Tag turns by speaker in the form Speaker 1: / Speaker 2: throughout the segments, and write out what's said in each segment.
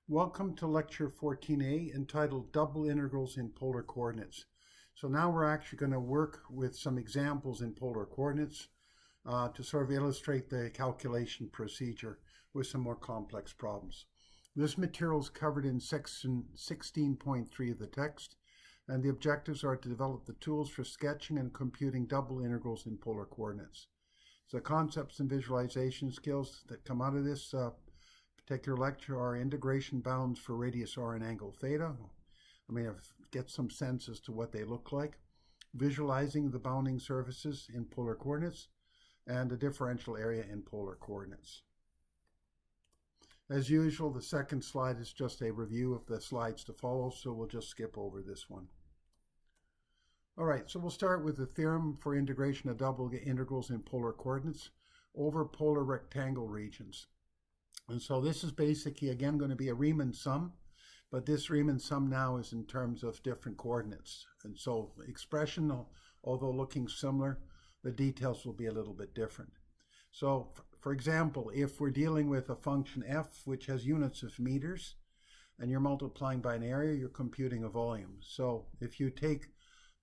Speaker 1: Welcome to Lecture 14a, entitled Double Integrals in Polar Coordinates. So now we're actually going to work with some examples in polar coordinates to sort of illustrate the calculation procedure with some more complex problems. This material is covered in section 16.3 of the text, and the objectives are to develop the tools for sketching and computing double integrals in polar coordinates. So concepts and visualization skills that come out of this particular lecture are integration bounds for radius r and angle theta. Get some sense as to what they look like, visualizing the bounding surfaces in polar coordinates, and the differential area in polar coordinates. As usual, the second slide is just a review of the slides to follow, so we'll just skip over this one. All right, so we'll start with the theorem for integration of double integrals in polar coordinates over polar rectangle regions. And so this is basically, again, going to be a Riemann sum, but this Riemann sum now is in terms of different coordinates. And so the expression, although looking similar, the details will be a little bit different. So, for example, if we're dealing with a function f, which has units of meters, and you're multiplying by an area, you're computing a volume. So if you take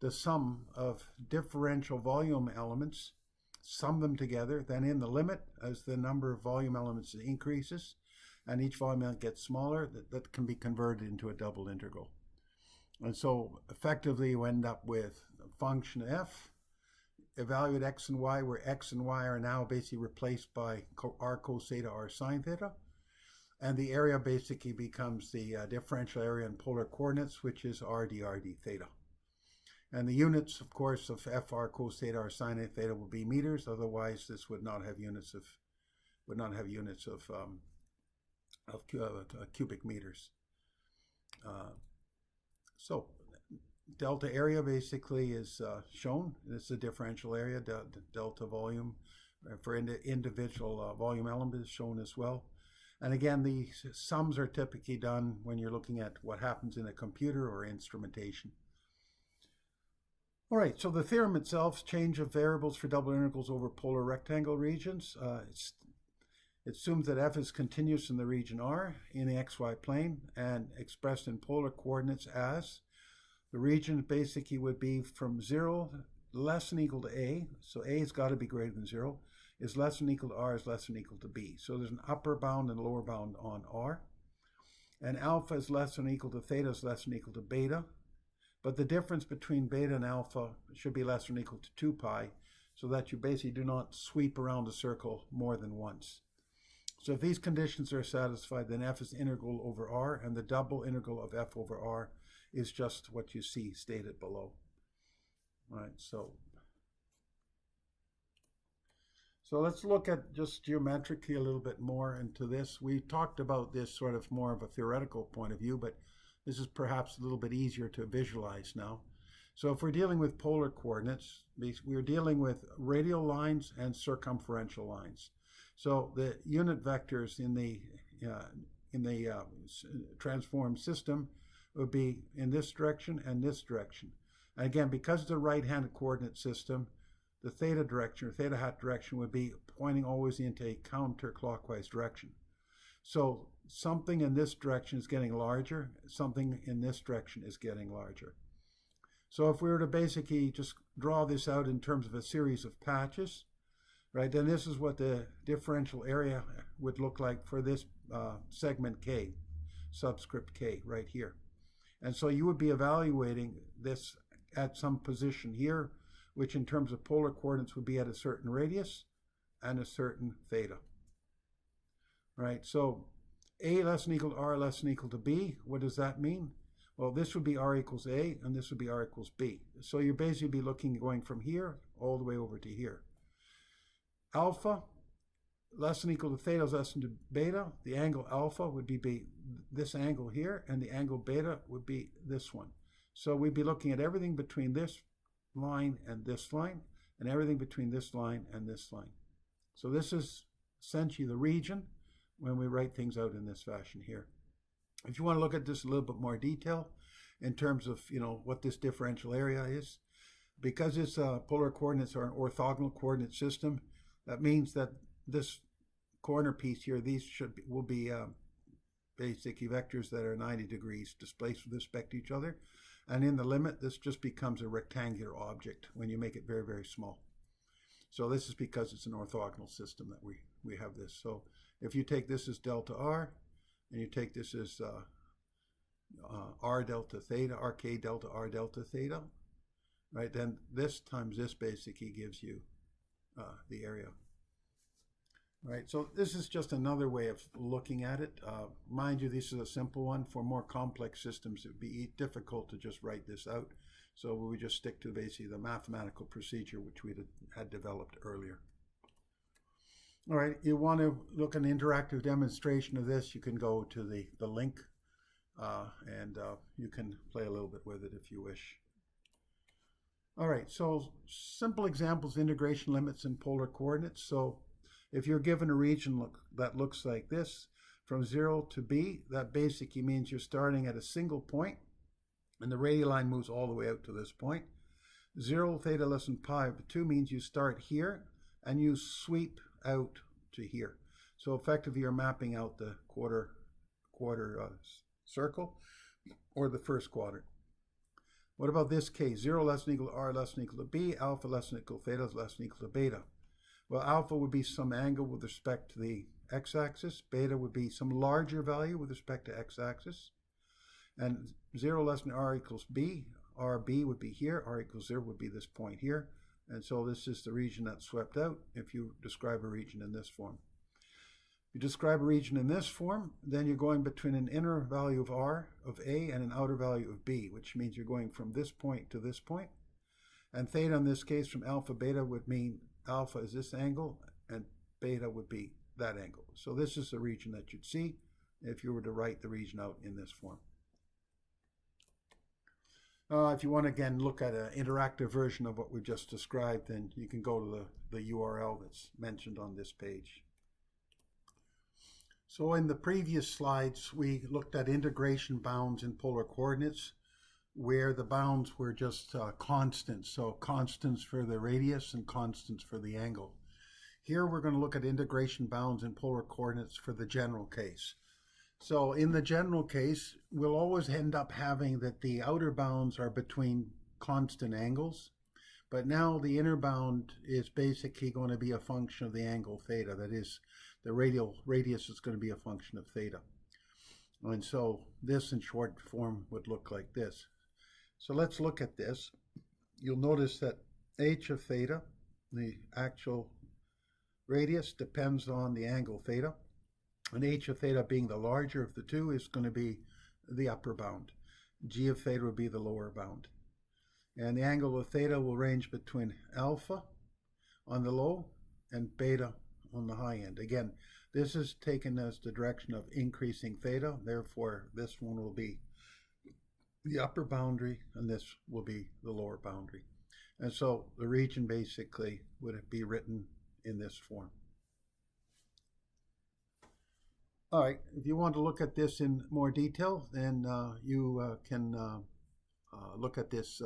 Speaker 1: the sum of differential volume elements, sum them together, then in the limit, as the number of volume elements increases and each volume element gets smaller, that can be converted into a double integral. And so effectively you end up with a function f, evaluate x and y, where x and y are now basically replaced by r cos theta, r sine theta, and the area basically becomes the differential area in polar coordinates, which is r dr d theta. And the units, of course, of f r cos theta r sine theta will be meters. Otherwise, this would not have units of cubic meters. So delta area basically is shown. This is a differential area. Delta volume for individual volume element is shown as well. And again, the sums are typically done when you're looking at what happens in a computer or instrumentation. All right, so the theorem itself, change of variables for double integrals over polar rectangle regions. It assumes that f is continuous in the region R in the xy plane and expressed in polar coordinates as the region basically would be from 0 less than equal to a, so a has got to be greater than 0, is less than equal to r is less than equal to b. So there's an upper bound and lower bound on r. And alpha is less than equal to theta is less than equal to beta. But the difference between beta and alpha should be less than or equal to 2 pi, so that you basically do not sweep around a circle more than once. So if these conditions are satisfied, then f is integral over r, and the double integral of f over r is just what you see stated below. All right, so let's look at just geometrically a little bit more into this. We talked about this sort of more of a theoretical point of view, but this is perhaps a little bit easier to visualize now. So if we're dealing with polar coordinates, we're dealing with radial lines and circumferential lines. So the unit vectors in the transformed system would be in this direction and this direction. And again, because it's a right-handed coordinate system, the theta direction or theta hat direction would be pointing always into a counterclockwise direction. So something in this direction is getting larger, something in this direction is getting larger. So if we were to basically just draw this out in terms of a series of patches, right, then this is what the differential area would look like for this segment K, subscript K, right here. And so you would be evaluating this at some position here, which in terms of polar coordinates would be at a certain radius and a certain theta. Right, so a less than equal to r less than equal to b. What does that mean? Well, this would be r equals a, and this would be r equals b. So you basically be looking going from here all the way over to here. Alpha less than equal to theta is less than beta. The angle alpha would be this angle here, and the angle beta would be this one. So we'd be looking at everything between this line and this line, and everything between this line and this line. So this is essentially the region when we write things out in this fashion here. If you want to look at this a little bit more detail in terms of, what this differential area is, because it's polar coordinates are an orthogonal coordinate system, that means that this corner piece here, these will be basically vectors that are 90 degrees displaced with respect to each other. And in the limit, this just becomes a rectangular object when you make it very, very small. So this is because it's an orthogonal system that we have this. So if you take this as delta r, and you take this as r delta theta, rk delta r delta theta, right, then this times this basically gives you the area. Right, so this is just another way of looking at it. Mind you, this is a simple one. For more complex systems, it would be difficult to just write this out. So we just stick to basically the mathematical procedure which we had developed earlier. All right, you want to look at an interactive demonstration of this, you can go to the link and you can play a little bit with it if you wish. All right, so simple examples of integration limits in polar coordinates. So if you're given a region that looks like this, from 0 to b, that basically means you're starting at a single point, and the radial line moves all the way out to this point. 0 theta less than pi over 2 means you start here, and you sweep out to here. So effectively, you're mapping out the quarter circle, or the first quadrant. What about this case? 0 less than equal to r less than equal to b, alpha less than equal to theta less than equal to beta. Well, alpha would be some angle with respect to the x-axis. Beta would be some larger value with respect to x-axis. And 0 less than r equals b. RB would be here. R equals 0 would be this point here. And so this is the region that's swept out if you describe a region in this form. If you describe a region in this form, then you're going between an inner value of r, of a, and an outer value of b, which means you're going from this point to this point. And theta in this case from alpha beta would mean alpha is this angle, and beta would be that angle. So this is the region that you'd see if you were to write the region out in this form. If you want to, again, look at an interactive version of what we just described, then you can go to the URL that's mentioned on this page. So in the previous slides, we looked at integration bounds in polar coordinates, where the bounds were just constants, so constants for the radius and constants for the angle. Here we're going to look at integration bounds in polar coordinates for the general case. So in the general case, we'll always end up having that the outer bounds are between constant angles, but now the inner bound is basically going to be a function of the angle theta. That is, the radial radius is going to be a function of theta. And so this in short form would look like this. So let's look at this. You'll notice that h of theta, the actual radius, depends on the angle theta. And h of theta being the larger of the two is going to be the upper bound. G of theta will be the lower bound. And the angle of theta will range between alpha on the low and beta on the high end. Again, this is taken as the direction of increasing theta. Therefore, this one will be the upper boundary, and this will be the lower boundary. And so the region basically would be written in this form. All right, if you want to look at this in more detail, then you can look at this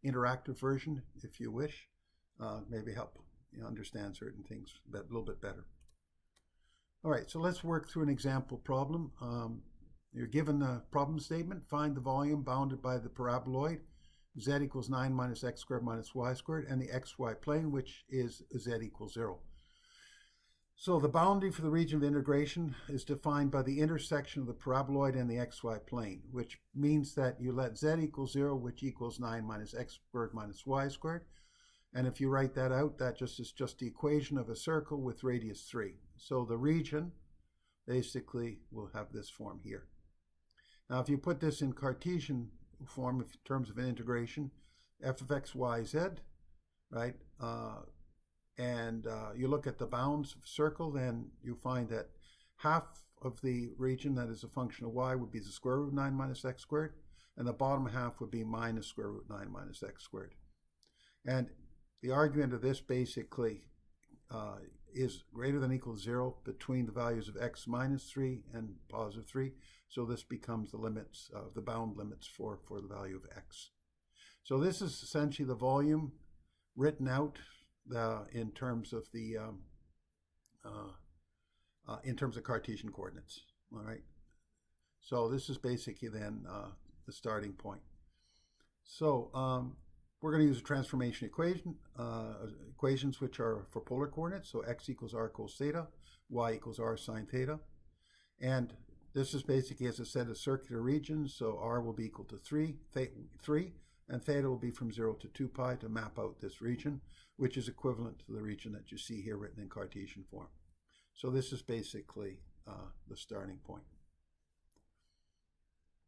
Speaker 1: interactive version if you wish. Maybe help you understand certain things a little bit better. All right, so let's work through an example problem. You're given the problem statement. Find the volume bounded by the paraboloid z equals 9 minus x squared minus y squared, and the xy plane, which is z equals 0. So the boundary for the region of integration is defined by the intersection of the paraboloid and the xy plane, which means that you let z equals 0, which equals 9 minus x squared minus y squared. And if you write that out, that is just the equation of a circle with radius 3. So the region basically will have this form here. Now, if you put this in Cartesian form in terms of an integration, f of x, y, z, right, and you look at the bounds of a circle, then you find that half of the region that is a function of y would be the square root of 9 minus x squared, and the bottom half would be minus square root 9 minus x squared. And the argument of this basically is greater than or equal to 0 between the values of x minus 3 and positive 3. So this becomes the limits, the bound limits for the value of x. So this is essentially the volume written out in terms of the Cartesian coordinates. All right. So this is basically then the starting point. So we're going to use a transformation equation, equations which are for polar coordinates. So x equals r cos theta, y equals r sine theta. And this is basically, as I said, a circular region. So r will be equal to 3, and theta will be from 0 to 2 pi to map out this region, which is equivalent to the region that you see here written in Cartesian form. So this is basically the starting point.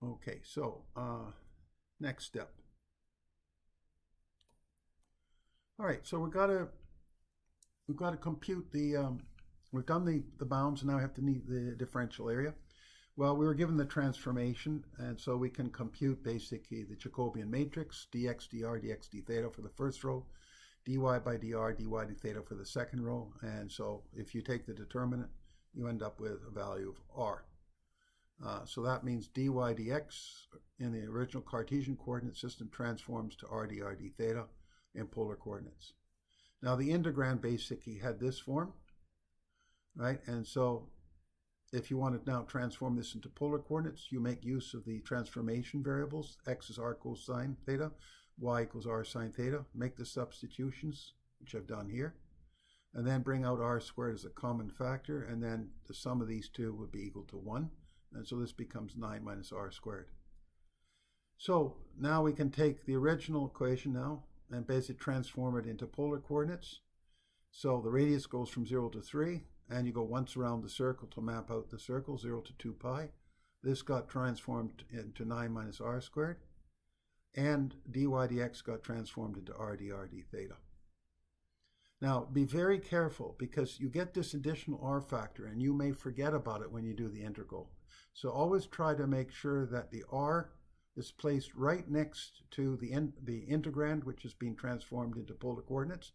Speaker 1: Okay, so next step. All right, so we've got to compute the we've done the bounds, and now we have to need the differential area. Well, we were given the transformation, and so we can compute basically the Jacobian matrix, dx dr dx d theta for the first row, dy by dr dy d theta for the second row. And so if you take the determinant, you end up with a value of r. So that means dy dx in the original Cartesian coordinate system transforms to r dr d theta in polar coordinates. Now the integrand basically had this form, right? And so if you want to now transform this into polar coordinates, you make use of the transformation variables. X is r cosine theta, y equals r sine theta. Make the substitutions, which I've done here, and then bring out r squared as a common factor, and then the sum of these two would be equal to 1. And so this becomes 9 minus r squared. So now we can take the original equation now and basically transform it into polar coordinates. So the radius goes from 0 to 3, and you go once around the circle to map out the circle, 0 to 2 pi. This got transformed into 9 minus r squared, and dy dx got transformed into r dr d theta. Now, be very careful, because you get this additional r factor, and you may forget about it when you do the integral. So always try to make sure that the r is placed right next to the integrand, which is being transformed into polar coordinates,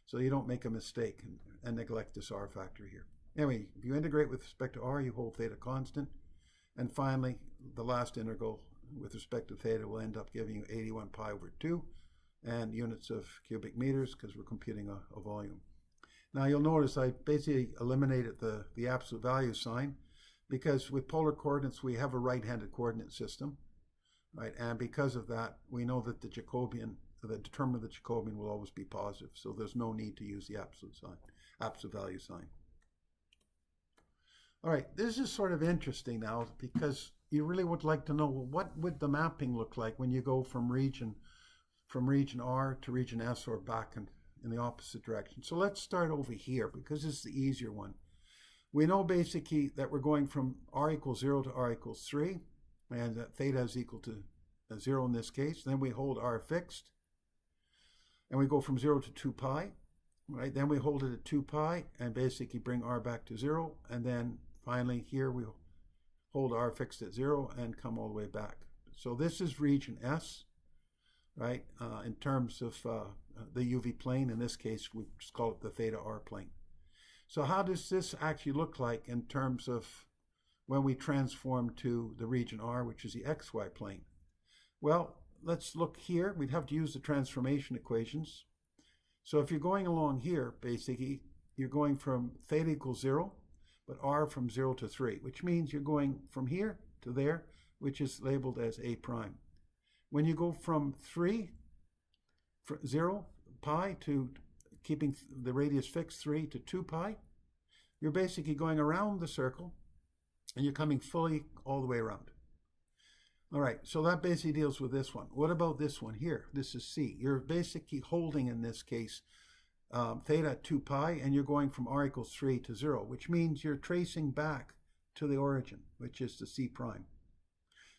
Speaker 1: so you don't make a mistake and neglect this r factor here. Anyway, if you integrate with respect to r, you hold theta constant. And finally, the last integral with respect to theta will end up giving you 81 pi over 2 and units of cubic meters, because we're computing a volume. Now you'll notice I basically eliminated the absolute value sign, because with polar coordinates we have a right-handed coordinate system, right? And because of that, we know that the determinant of the Jacobian will always be positive, so there's no need to use the absolute value sign. All right, this is sort of interesting now, because you really would like to know, well, what would the mapping look like when you go from region R to region S, or back in the opposite direction. So let's start over here, because this is the easier one. We know basically that we're going from r equals 0 to r equals 3, and that theta is equal to 0 in this case. Then we hold r fixed, and we go from 0 to 2 pi, right? Then we hold it at 2 pi and basically bring r back to 0, and then finally here we hold r fixed at 0 and come all the way back. So this is region S, right? In terms of the UV plane, in this case we just call it the theta r plane. So how does this actually look like in terms of when we transform to the region R, which is the xy plane? Well, let's look here. We'd have to use the transformation equations. So if you're going along here, basically, you're going from theta equals 0, but r from 0 to 3, which means you're going from here to there, which is labeled as a prime. When you go from 0 pi to keeping the radius fixed 3 to 2 pi, you're basically going around the circle, and you're coming fully all the way around. All right, so that basically deals with this one. What about this one here? This is C. You're basically holding, in this case, theta at 2 pi, and you're going from r equals 3 to 0, which means you're tracing back to the origin, which is the C prime.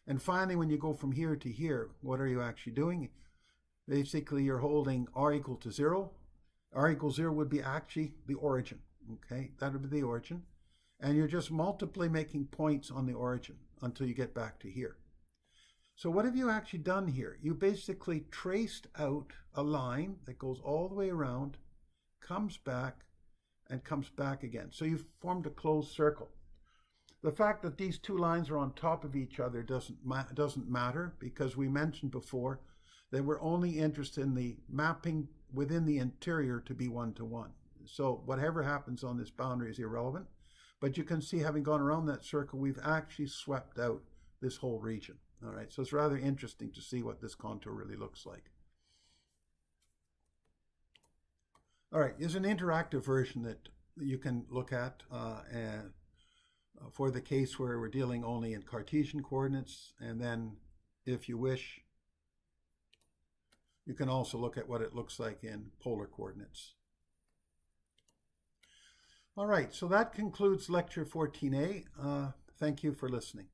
Speaker 1: And finally, when you go from here to here, what are you actually doing? Basically, you're holding r equal to 0. R equals 0 would be actually the origin, okay? That would be the origin. And you're just multiply making points on the origin until you get back to here. So what have you actually done here? You basically traced out a line that goes all the way around, comes back, and comes back again. So you've formed a closed circle. The fact that these two lines are on top of each other doesn't matter, because we mentioned before that we're only interested in the mapping within the interior to be one-to-one. So whatever happens on this boundary is irrelevant. But you can see, having gone around that circle, we've actually swept out this whole region. All right, so it's rather interesting to see what this contour really looks like. All right, here's an interactive version that you can look at for the case where we're dealing only in Cartesian coordinates, and then if you wish, you can also look at what it looks like in polar coordinates. All right, so that concludes Lecture 14A. Thank you for listening.